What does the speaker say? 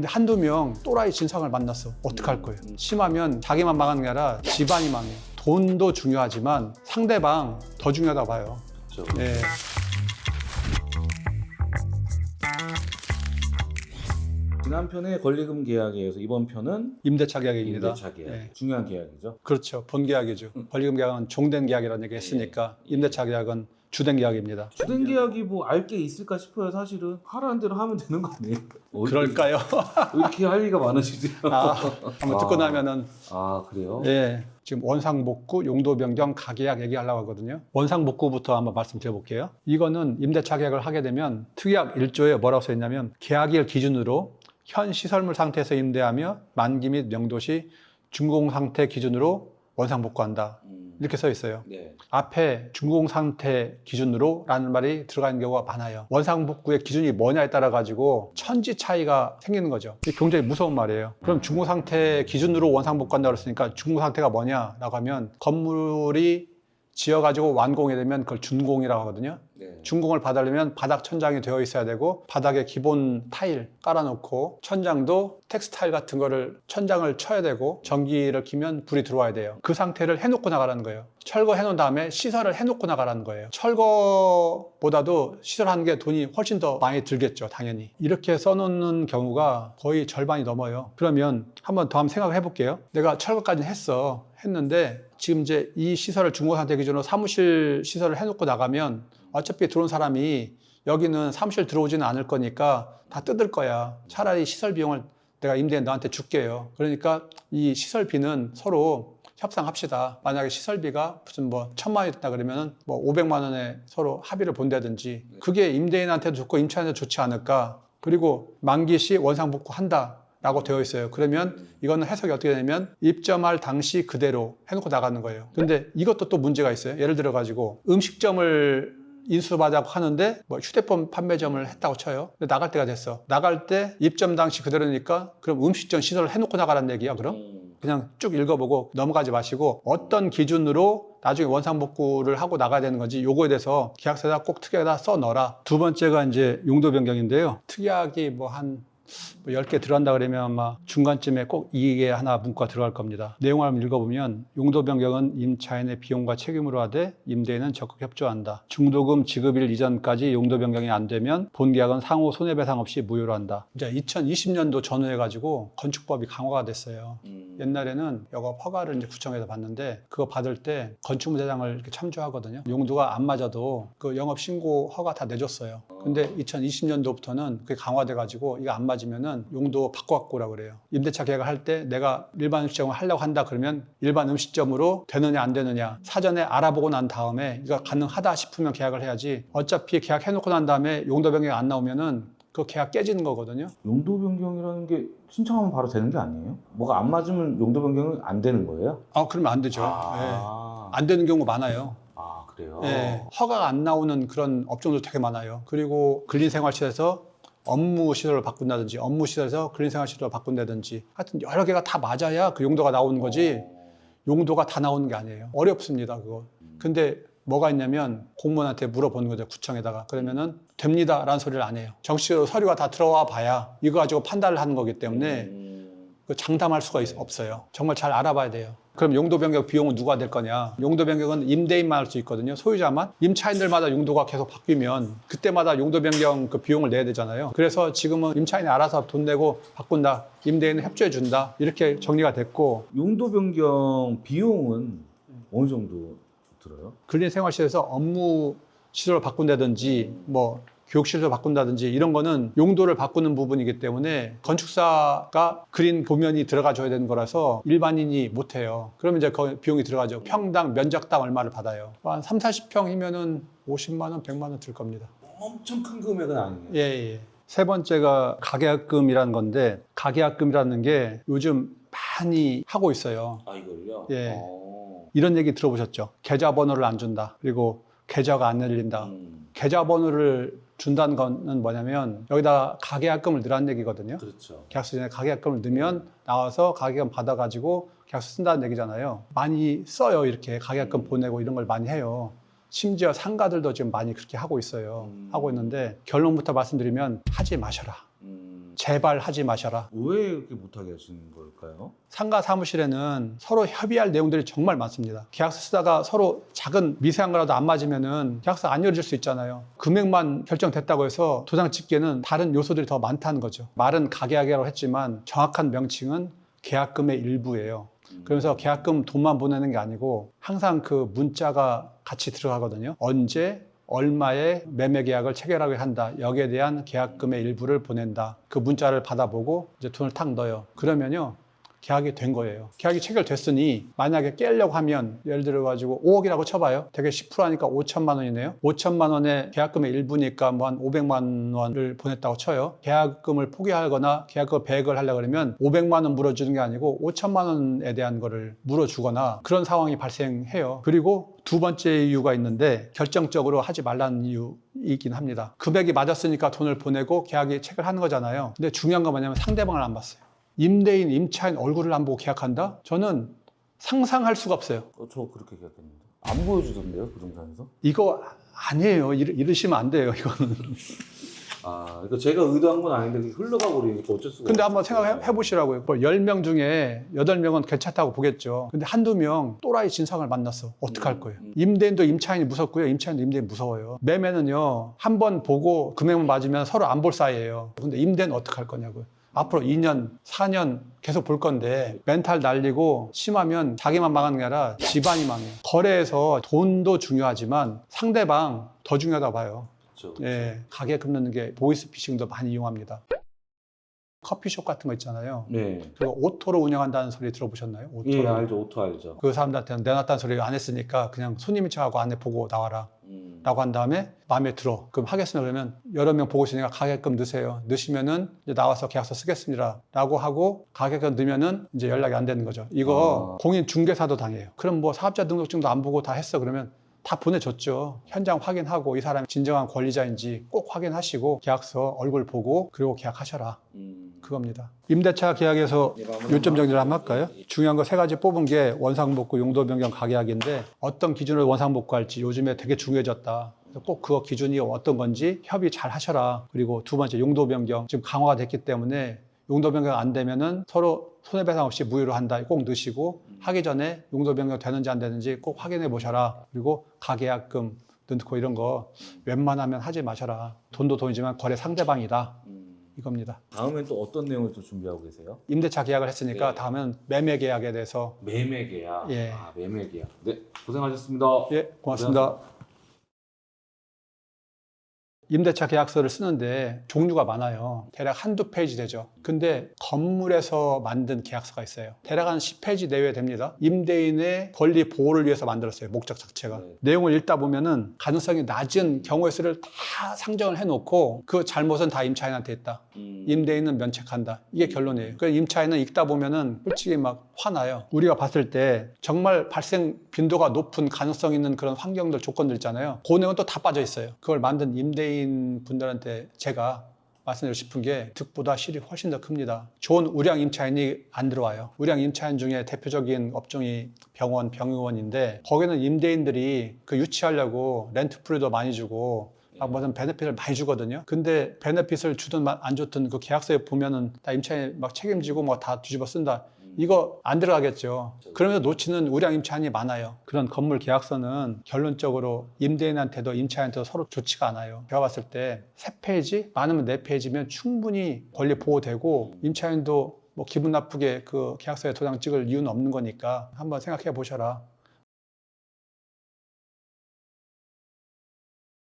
근데 한두 명 또라이 진상을 만났어. 어떡할 거예요? 심하면 자기만 망하는 게 아니라 집안이 망해요. 돈도 중요하지만 상대방 더 중요하다고 봐요. 그렇죠. 예. 지난 편에 권리금 계약에 서 이번 편은 임대차 계약입니다. 임대차 계약. 예. 중요한 계약이죠. 그렇죠. 본계약이죠. 권리금 계약은 종된 계약이라는 얘기 했으니까 임대차 계약은 주된 계약입니다. 주된 계약이 뭐 알 게 있을까 싶어요. 사실은 하라는 대로 하면 되는 거 아니에요? 그럴까요? 왜 이렇게 할 얘기가 많으시죠? 한번 듣고 나면은 아 그래요? 예, 지금 원상복구, 용도 변경, 가계약 얘기하려고 하거든요. 원상복구부터 한번 말씀드려 볼게요. 이거는 임대차 계약을 하게 되면 특약 1조에 뭐라고 써 있냐면 계약일 기준으로 현 시설물 상태에서 임대하며 만기 및 명도시 준공 상태 기준으로 원상복구한다. 이렇게 써 있어요. 네. 앞에 준공 상태 기준으로 라는 말이 들어가 있는 경우가 많아요. 원상복구의 기준이 뭐냐에 따라 가지고 천지 차이가 생기는 거죠. 이게 굉장히 무서운 말이에요. 그럼 준공 상태 기준으로 원상복구한다고 그랬으니까 준공 상태가 뭐냐라고 하면 건물이 지어가지고 완공이 되면 그걸 준공이라고 하거든요. 네. 준공을 받으려면 바닥 천장이 되어 있어야 되고 바닥에 기본 타일 깔아놓고 천장도 텍스타일 같은 거를 천장을 쳐야 되고 전기를 키면 불이 들어와야 돼요. 그 상태를 해놓고 나가라는 거예요. 철거해 놓은 다음에 시설을 해놓고 나가라는 거예요. 철거보다도 시설하는 게 돈이 훨씬 더 많이 들겠죠, 당연히. 이렇게 써놓는 경우가 거의 절반이 넘어요. 그러면 한번 더 한번 생각해 볼게요. 내가 철거까지 했는데 지금 이제 이 시설을 준공 상태 기준으로 사무실 시설을 해놓고 나가면 어차피 들어온 사람이 여기는 사무실 들어오지는 않을 거니까 다 뜯을 거야. 차라리 시설 비용을 내가 임대인 너한테 줄게요. 그러니까 이 시설비는 서로 협상합시다. 만약에 시설비가 무슨 뭐 1,000만 원이 됐다 그러면은 뭐 500만 원에 서로 합의를 본다든지 그게 임대인한테도 좋고 임차인한테도 좋지 않을까. 그리고 만기 시 원상복구 한다. 라고 되어 있어요. 그러면 이거는 해석이 어떻게 되냐면 입점할 당시 그대로 해놓고 나가는 거예요. 근데 이것도 또 문제가 있어요. 예를 들어 가지고 음식점을 인수받아고 하는데 뭐 휴대폰 판매점을 했다고 쳐요. 근데 나갈 때가 됐어. 나갈 때 입점 당시 그대로니까 그럼 음식점 시설을 해놓고 나가라는 얘기야 그럼? 그냥 쭉 읽어보고 넘어가지 마시고 어떤 기준으로 나중에 원상복구를 하고 나가야 되는 건지 요거에 대해서 계약서에다 꼭 특약에다 써 넣어라. 두 번째가 이제 용도 변경인데요. 특약이 뭐 한 10개 들어간다 그러면 아마 중간쯤에 꼭 이게 하나 문구가 들어갈 겁니다. 내용을 한번 읽어보면 용도 변경은 임차인의 비용과 책임으로 하되 임대인은 적극 협조한다. 중도금 지급일 이전까지 용도 변경이 안 되면 본계약은 상호 손해배상 없이 무효로 한다. 이제 2020년도 전후해가지고 건축법이 강화가 됐어요. 옛날에는 여거 허가를 이제 구청에서 받는데 그거 받을 때 건축무대장을 이렇게 참조하거든요. 용도가 안 맞아도 그 영업신고 허가 다 내줬어요. 근데 2020년도부터는 그게 강화돼가지고 이거 안 맞으면은 용도 바꿔갖고 오라고 그래요. 임대차 계약을 할 때 내가 일반 음식점을 하려고 한다 그러면 일반 음식점으로 되느냐 안 되느냐 사전에 알아보고 난 다음에 이거 가능하다 싶으면 계약을 해야지 어차피 계약해놓고 난 다음에 용도 변경이 안 나오면은 그 계약 깨지는 거거든요. 용도 변경이라는 게 신청하면 바로 되는 게 아니에요? 뭐가 안 맞으면 용도 변경은 안 되는 거예요? 그러면 안 되죠. 안 되는 경우 많아요. 그래요? 네, 허가가 안 나오는 그런 업종도 되게 많아요. 그리고 근린생활시설에서 업무 시설을 바꾼다든지 업무 시설에서 근린생활 시설을 바꾼다든지 하여튼 여러 개가 다 맞아야 그 용도가 나오는 거지 용도가 다 나오는 게 아니에요. 어렵습니다 그거. 근데 뭐가 있냐면 공무원한테 물어보는 거죠. 구청에다가. 그러면은 됩니다 라는 소리를 안 해요. 정식으로 서류가 다 들어와 봐야 이거 가지고 판단을 하는 거기 때문에 그 장담할 수가 없어요. 정말 잘 알아봐야 돼요. 그럼 용도 변경 비용은 누가 낼 거냐? 용도 변경은 임대인만 할 수 있거든요. 소유자만. 임차인들마다 용도가 계속 바뀌면 그때마다 용도 변경 그 비용을 내야 되잖아요. 그래서 지금은 임차인이 알아서 돈 내고 바꾼다. 임대인은 협조해 준다. 이렇게 정리가 됐고 용도 변경 비용은 어느 정도 들어요? 근린생활시설에서 업무 시설을 바꾼다든지 뭐 교육시설을 바꾼다든지 이런 거는 용도를 바꾸는 부분이기 때문에 건축사가 그린 도면이 들어가 줘야 되는 거라서 일반인이 못해요. 그러면 이제 그 비용이 들어가죠. 평당 면적당 얼마를 받아요. 한 3, 40평이면은 50만 원, 100만 원 들 겁니다. 엄청 큰 금액은 아니에요. 예. 세 번째가 가계약금이라는 건데 가계약금이라는 게 요즘 많이 하고 있어요. 이걸요? 예. 이런 얘기 들어보셨죠? 계좌번호를 안 준다. 그리고 계좌가 안 열린다. 계좌번호를 준다는 거는 뭐냐면 여기다 가계약금을 넣으라는 얘기거든요. 그렇죠. 계약서 전에 가계약금을 넣으면 나와서 가계약금 받아가지고 계약서 쓴다는 얘기잖아요. 많이 써요. 이렇게 가계약금 보내고 이런 걸 많이 해요. 심지어 상가들도 지금 많이 그렇게 하고 있어요. 하고 있는데 결론부터 말씀드리면 하지 마셔라. 제발 하지 마셔라. 왜 이렇게 못하게 하시는 걸까요? 상가 사무실에는 서로 협의할 내용들이 정말 많습니다. 계약서 쓰다가 서로 작은 미세한 거라도 안 맞으면은 계약서 안 열어줄 수 있잖아요. 금액만 결정됐다고 해서 도장 찍기에는 다른 요소들이 더 많다는 거죠. 말은 가계약이라고 했지만 정확한 명칭은 계약금의 일부예요. 그러면서 계약금 돈만 보내는 게 아니고 항상 그 문자가 같이 들어가거든요. 언제 얼마의 매매 계약을 체결하게 한다. 여기에 대한 계약금의 일부를 보낸다. 그 문자를 받아보고 이제 돈을 탁 넣어요. 그러면요. 계약이 된 거예요. 계약이 체결됐으니 만약에 깨려고 하면 예를 들어 가지고 5억이라고 쳐봐요. 되게 10% 하니까 5천만 원이네요. 5천만 원의 계약금의 일부니까 뭐 한 500만 원을 보냈다고 쳐요. 계약금을 포기하거나 계약금 배액을 하려고 그러면 500만 원 물어주는 게 아니고 5천만 원에 대한 거를 물어주거나 그런 상황이 발생해요. 그리고 두 번째 이유가 있는데 결정적으로 하지 말라는 이유이긴 합니다. 금액이 맞았으니까 돈을 보내고 계약이 체결하는 거잖아요. 근데 중요한 건 뭐냐면 상대방을 안 봤어요. 임대인, 임차인 얼굴을 안 보고 계약한다? 저는 상상할 수가 없어요. 저 그렇게 계약했는데 안 보여주던데요, 부동산에서? 이거 아니에요. 이러시면 안 돼요, 이거는. 그러니까 제가 의도한 건 아닌데 흘러가고 그러니까 어쩔 수가 근데 없어요. 한번 생각해 보시라고요. 뭐 10명 중에 8명은 괜찮다고 보겠죠. 근데 한두 명 또라이 진상을 만났어. 어떡할 거예요? 임대인도 임차인이 무섭고요. 임차인도 임대인 무서워요. 매매는요, 한 번 보고 금액만 맞으면 서로 안 볼 사이예요. 근데 임대는 어떡할 거냐고요. 앞으로 2년, 4년 계속 볼 건데 멘탈 날리고 심하면 자기만 망하는 게 아니라 집안이 망해요. 거래에서 돈도 중요하지만 상대방 더 중요하다고 봐요. 그렇죠. 예, 가게 긁는 게 보이스피싱도 많이 이용합니다. 커피숍 같은 거 있잖아요. 네. 그리고 오토로 운영한다는 소리 들어보셨나요? 오토로. 예, 알죠. 오토 알죠. 그 사람들한테는 내놨다는 소리 안 했으니까 그냥 손님인 척하고 안에 보고 나와라 라고 한 다음에 마음에 들어. 그럼 하겠습니다. 그러면 여러 명 보고 있으니까 가격금 넣으세요. 넣으시면은 이제 나와서 계약서 쓰겠습니다. 라고 하고 가격금 넣으면은 이제 연락이 안 되는 거죠. 이거 공인중개사도 당해요. 그럼 뭐 사업자 등록증도 안 보고 다 했어. 그러면 다 보내줬죠. 현장 확인하고 이 사람이 진정한 권리자인지 꼭 확인하시고 계약서 얼굴 보고 그리고 계약하셔라. 그겁니다. 임대차 계약에서 요점 정리를 한번 할까요? 중요한 거 3가지 뽑은 게 원상복구, 용도변경, 가계약인데 어떤 기준으로 원상복구할지 요즘에 되게 중요해졌다. 꼭 그거 기준이 어떤 건지 협의 잘 하셔라. 그리고 두 번째 용도변경 지금 강화가 됐기 때문에 용도변경 안 되면은 서로 손해배상 없이 무효로 한다. 꼭 넣으시고 하기 전에 용도변경 되는지 안 되는지 꼭 확인해 보셔라. 그리고 가계약금 넣고 이런 거 웬만하면 하지 마셔라. 돈도 돈이지만 거래 상대방이다. 이겁니다. 다음엔 또 어떤 내용을 또 준비하고 계세요? 임대차 계약을 했으니까 네. 다음은 매매 계약에 대해서. 매매 계약. 예. 매매 계약. 네, 고생하셨습니다. 예, 고맙습니다. 임대차 계약서를 쓰는데 종류가 많아요. 대략 한두 페이지 되죠. 근데 건물에서 만든 계약서가 있어요. 대략 한 10페이지 내외 됩니다. 임대인의 권리 보호를 위해서 만들었어요. 목적 자체가. 네. 내용을 읽다 보면은 가능성이 낮은 경우의 수를 다 상정을 해놓고 그 잘못은 다 임차인한테 있다. 임대인은 면책한다. 이게 결론이에요. 그래서 임차인은 읽다 보면은 솔직히 막 화나요. 우리가 봤을 때 정말 발생 빈도가 높은 가능성 있는 그런 환경들, 조건들 있잖아요. 그 내용은 또 다 빠져 있어요. 그걸 만든 임대인 분들한테 제가 말씀드리고 싶은 게 득보다 실이 훨씬 더 큽니다. 좋은 우량 임차인이 안 들어와요. 우량 임차인 중에 대표적인 업종이 병원, 병의원인데 거기는 임대인들이 그 유치하려고 렌트 프리도 많이 주고 막 무슨 베네핏을 많이 주거든요. 근데 베네핏을 주든 안 줬든 그 계약서에 보면은 다 임차인 막 책임지고 뭐 다 뒤집어 쓴다. 이거 안 들어가겠죠. 그러면서 놓치는 우량 임차인이 많아요. 그런 건물 계약서는 결론적으로 임대인한테도 임차인한테도 서로 좋지가 않아요. 제가 봤을 때 3페이지, 많으면 4페이지면 충분히 권리 보호되고 임차인도 뭐 기분 나쁘게 그 계약서에 도장 찍을 이유는 없는 거니까 한번 생각해 보셔라.